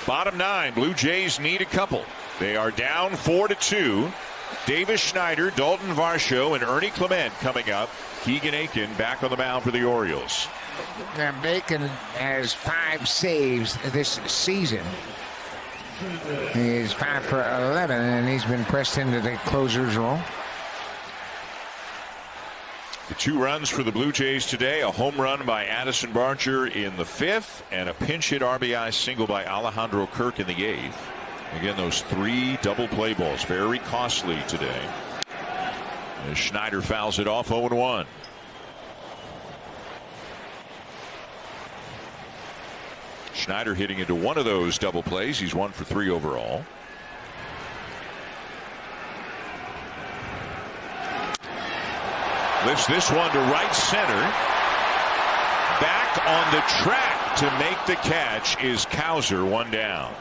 Bottom 9, Blue Jays need a couple. They are down 4-2. Davis Schneider, Daulton Varsho, and Ernie Clement coming up. Keegin Akin back on the mound for the Orioles. Now, Bacon has 5 saves this season. He's 5 for 11, and he's been pressed into the closer's role. The 2 runs for the Blue Jays today, a home run by Addison Barger in the 5th, and a pinch hit RBI single by Alejandro Kirk in the 8th. Again, those 3 double play balls, very costly today. As Schneider fouls it off, 0-1. Schneider hitting into one of those double plays. He's 1 for 3 overall. Lifts this one to right center. Back on the track to make the catch is Cowser, 1 down.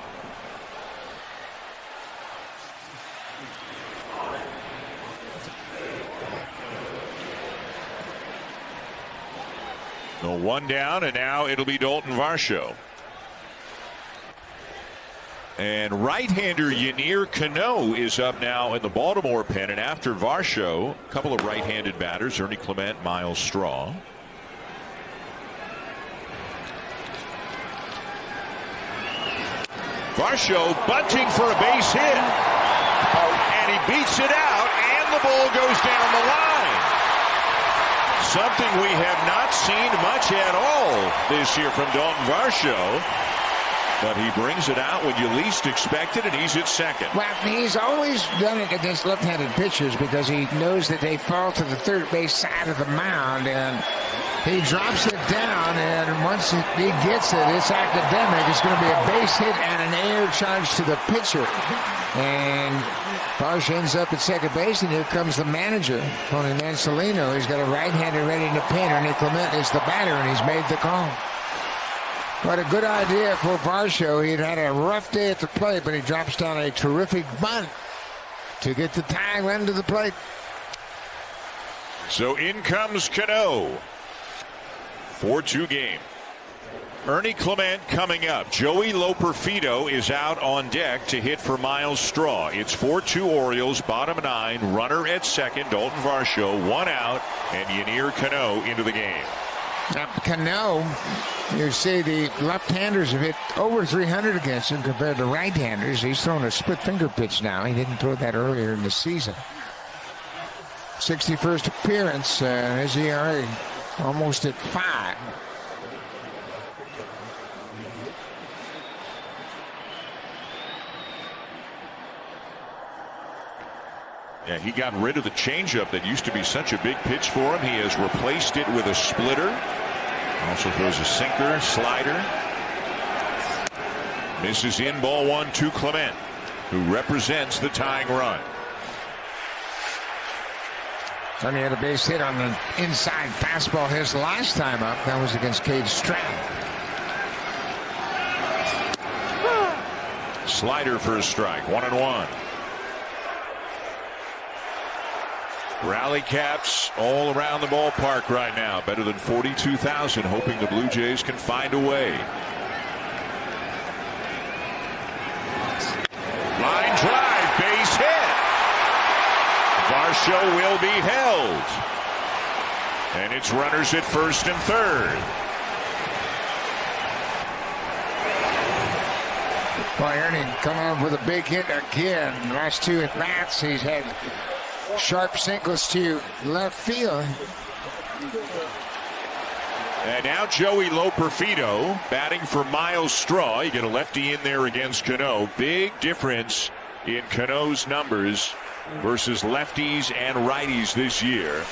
No, 1 down, and now it'll be Daulton Varsho. And right-hander Yennier Cano is up now in the Baltimore pen, and after Varsho, a couple of right-handed batters, Ernie Clement, Miles Straw. Varsho bunting for a base hit, and he beats it out, and the ball goes down the line. Something we have not seen much at all this year from Daulton Varsho. But he brings it out when you least expect it, and he's at second. Well, he's always done it against left-handed pitchers because he knows that they fall to the third base side of the mound, and he drops it down, and once he gets it, it's academic. It's going to be a base hit and an air charge to the pitcher. And Varsho ends up at second base, and here comes the manager, Tony Mansolino. He's got a right-hander ready to pin. Ernie Clement is the batter, and he's made the call. What a good idea for Varsho. He'd had a rough day at the plate, but he drops down a terrific bunt to get the tying run to the plate. So in comes Cano. 4-2 game. Ernie Clement coming up. Joey Loperfido is out on deck to hit for Miles Straw. It's 4-2 Orioles, bottom 9, runner at second, Daulton Varsho, 1 out, and Yennier Cano into the game. Now, Cano, you see the left-handers have hit over 300 against him compared to right-handers. He's thrown a split finger pitch now. He didn't throw that earlier in the season. 61st appearance, his ERA almost at 5. Yeah, he got rid of the changeup that used to be such a big pitch for him. He has replaced it with a splitter. Also throws a sinker, slider. Misses in, ball 1 to Clement, who represents the tying run. Tony had a base hit on the inside fastball his last time up. That was against Cade Stroud. Slider for a strike, 1-1. Rally caps all around the ballpark right now. Better than 42,000, hoping the Blue Jays can find a way. Line drive, base hit. Varsho will be held. And it's runners at first and third. Well, Ernie coming up with a big hit again. Last 2 at bats, he's had sharp singles to left field. And now Joey Loperfido batting for Miles Straw. You get a lefty in there against Cano. Big difference in Cano's numbers versus lefties and righties this year.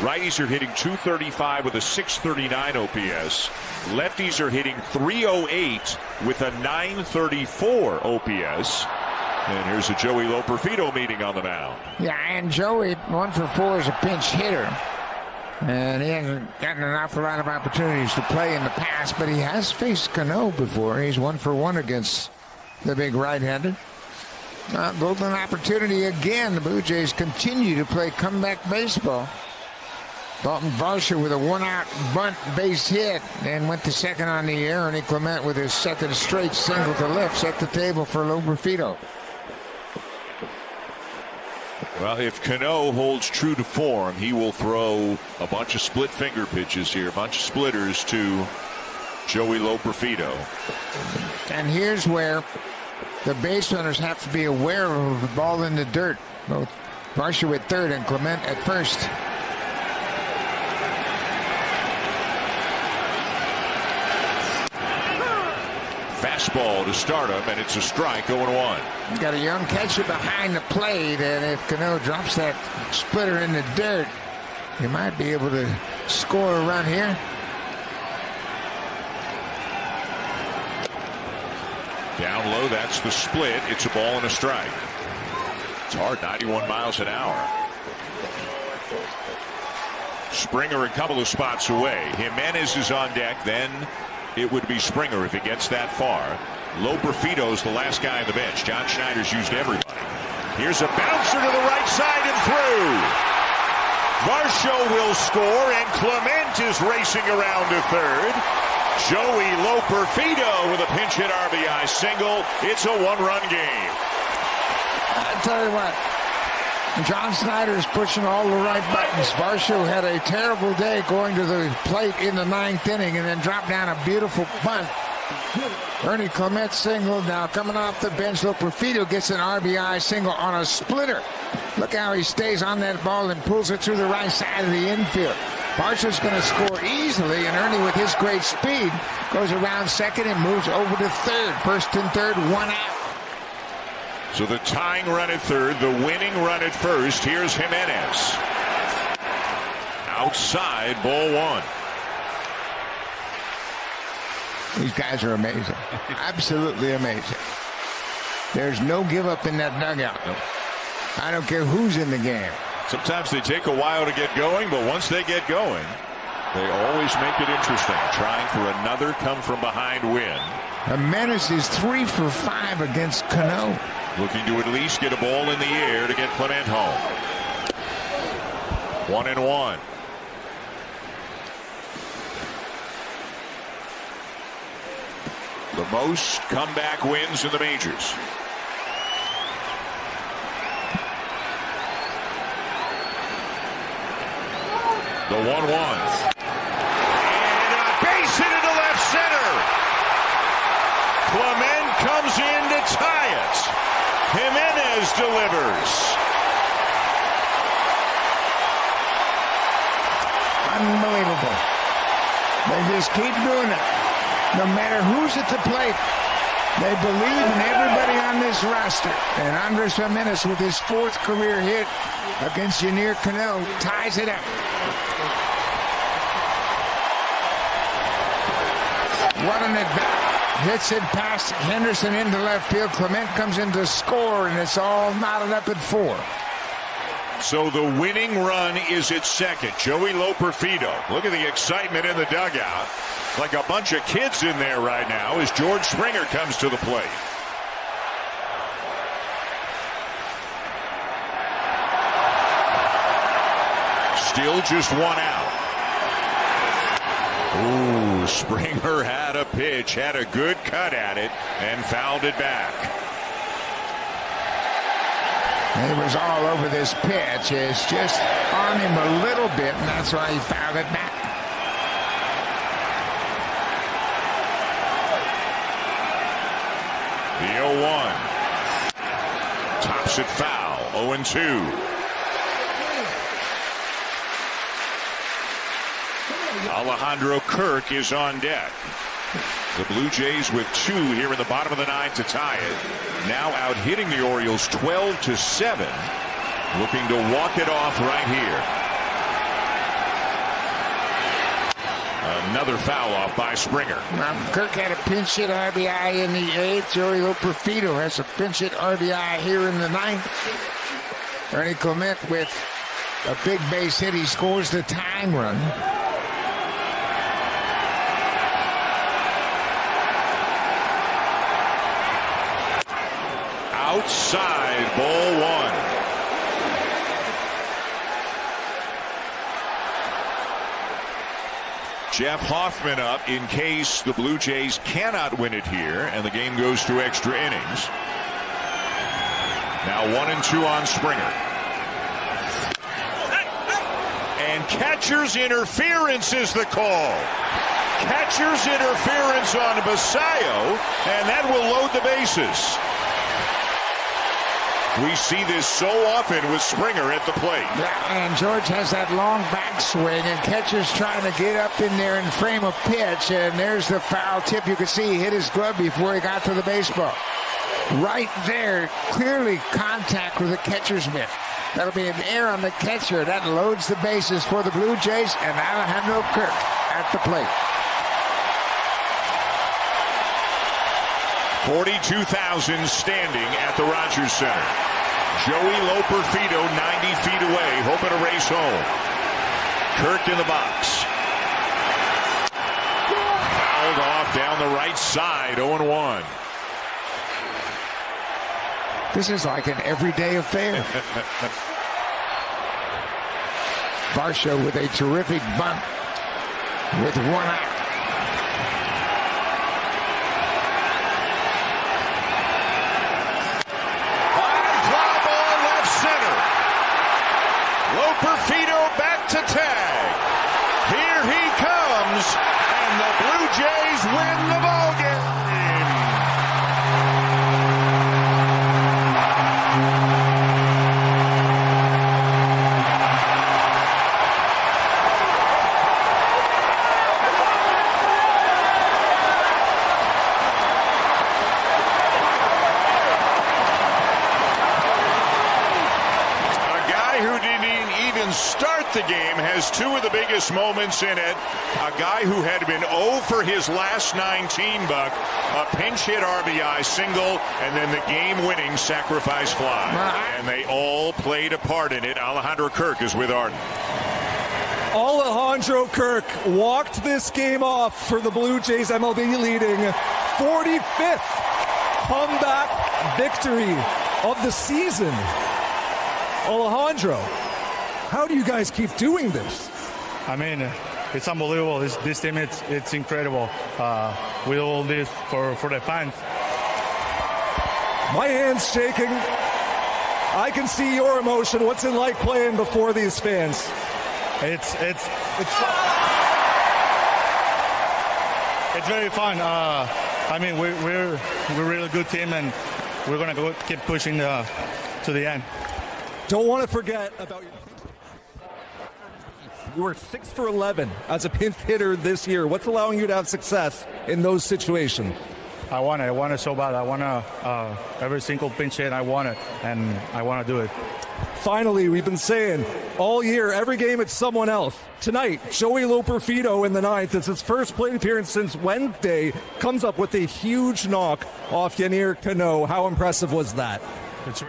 Righties are hitting .235 with a .639 OPS. Lefties are hitting .308 with a .934 OPS. And here's a Joey Loperfido meeting on the mound. Yeah, and Joey, 1 for 4 as a pinch hitter. And he hasn't gotten an awful lot of opportunities to play in the past, but he has faced Cano before. He's 1 for 1 against the big right-hander. Golden opportunity again. The Blue Jays continue to play comeback baseball. Daulton Varsho with a one-out bunt base hit and went to second on the air. Ernie Clement with his second straight single to left set the table for Loperfido. Well, if Cano holds true to form, he will throw a bunch of split finger pitches here, a bunch of splitters to Joey Loperfido. And here's where the base runners have to be aware of the ball in the dirt. Both Varsho at third and Clement at first. Fastball to start him, and it's a strike, 0-1. Got a young catcher behind the plate, and if Cano drops that splitter in the dirt, he might be able to score a run here. Down low, that's the split. It's a ball and a strike. It's hard, 91 miles an hour. Springer a couple of spots away. Jimenez is on deck, then it would be Springer if it gets that far. Loperfido's the last guy on the bench. John Schneider's used everybody. Here's a bouncer to the right side and through. Varsho will score, and Clement is racing around to third. Joey Loperfido with a pinch hit RBI single. It's a one-run game. I tell you what, John Schneider's pushing all the right buttons. Varsho had a terrible day going to the plate in the ninth inning and then dropped down a beautiful bunt. Ernie Clement single. Now coming off the bench, Loperfido gets an RBI single on a splitter. Look how he stays on that ball and pulls it through the right side of the infield. Varsho's going to score easily, and Ernie, with his great speed, goes around second and moves over to third. First and third, one out. So the tying run at third, the winning run at first. Here's Jimenez. Outside, ball one. These guys are amazing. Absolutely amazing. There's no give up in that dugout. I don't care who's in the game. Sometimes they take a while to get going, but once they get going, they always make it interesting. Trying for another come-from-behind win. Jimenez is 3 for 5 against Cano. Looking to at least get a ball in the air to get Clement home. 1-1. The most comeback wins in the majors. The 1-1. And a base hit into left center. Clement comes in to tie it. Jimenez delivers. Unbelievable. They just keep doing it. No matter who's at the plate, they believe in everybody on this roster. And Andrés Giménez, with his 4th career hit against Yennier Cano, ties it up. What an at-bat. Hits it past Henderson into left field. Clement comes in to score, and it's all knotted up at 4. So the winning run is at second. Joey Loperfido. Look at the excitement in the dugout. Like a bunch of kids in there right now as George Springer comes to the plate. Still just one out. Ooh, Springer had a pitch, had a good cut at it, and fouled it back. He was all over this pitch. It's just on him a little bit, and that's why he fouled it back. The 0-1. Tops it foul. 0-2. Alejandro Kirk is on deck. The Blue Jays with 2 here in the bottom of the 9th to tie it. Now out hitting the Orioles 12-7. Looking to walk it off right here. Another foul off by Springer. Kirk had a pinch hit RBI in the 8th. Joey Loperfido has a pinch hit RBI here in the 9th. Ernie Clement with a big base hit. He scores the tying run. Outside, ball one. Jeff Hoffman up in case the Blue Jays cannot win it here and the game goes to extra innings. Now 1-2 on Springer. And catcher's interference is the call. Catcher's interference on Basayo, and that will load the bases. We see this so often with Springer at the plate. Yeah, and George has that long backswing, and catcher's trying to get up in there and frame a pitch, and there's the foul tip. You can see he hit his glove before he got to the baseball. Right there, clearly contact with the catcher's mitt. That'll be an error on the catcher. That loads the bases for the Blue Jays, and Alejandro Kirk at the plate. 42,000 standing at the Rogers Center. Joey Loperfido 90 feet away, hoping to race home. Kirk in the box. Fouled off down the right side, 0-1. This is like an everyday affair. Varsho with a terrific bunt with one out. Loperfido back to tag. Here he comes, and the Blue Jays win the ballgame. Start the game has two of the biggest moments in it. A guy who had been 0 for his last 19, Buck, a pinch hit RBI single, and then the game-winning sacrifice fly. And they all played a part in it. Alejandro Kirk is with Arden. Alejandro Kirk walked this game off for the Blue Jays, MLB leading 45th comeback victory of the season. Alejandro, how do you guys keep doing this? I mean, it's unbelievable. This team, it's incredible. We do all this for the fans. My hand's shaking. I can see your emotion. What's it like playing before these fans? It's very fun. I mean, we're a really good team, and we're gonna keep pushing to the end. Don't want to forget about your. You were 6 for 11 as a pinch hitter this year. What's allowing you to have success in those situations? I want it so bad. I want to every single pinch hit. I want it, and I want to do it. Finally, we've been saying all year, every game it's someone else. Tonight, Joey Loperfido in the ninth. It's his first plate appearance since Wednesday. Comes up with a huge knock off Yennier Cano. How impressive was that? It's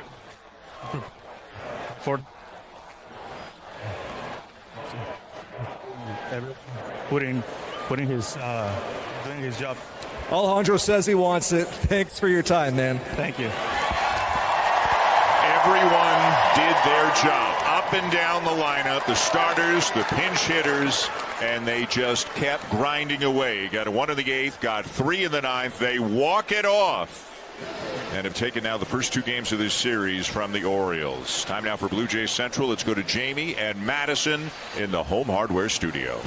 for putting his doing his job. Alejandro says he wants it. Thanks for your time, man. Thank you. Everyone did their job. Up and down the lineup, the starters, the pinch hitters, and they just kept grinding away. Got a 1 in the 8th, got 3 in the 9th. They walk it off and have taken now the first 2 games of this series from the Orioles. Time now for Blue Jays Central. Let's go to Jamie and Madison in the Home Hardware Studio.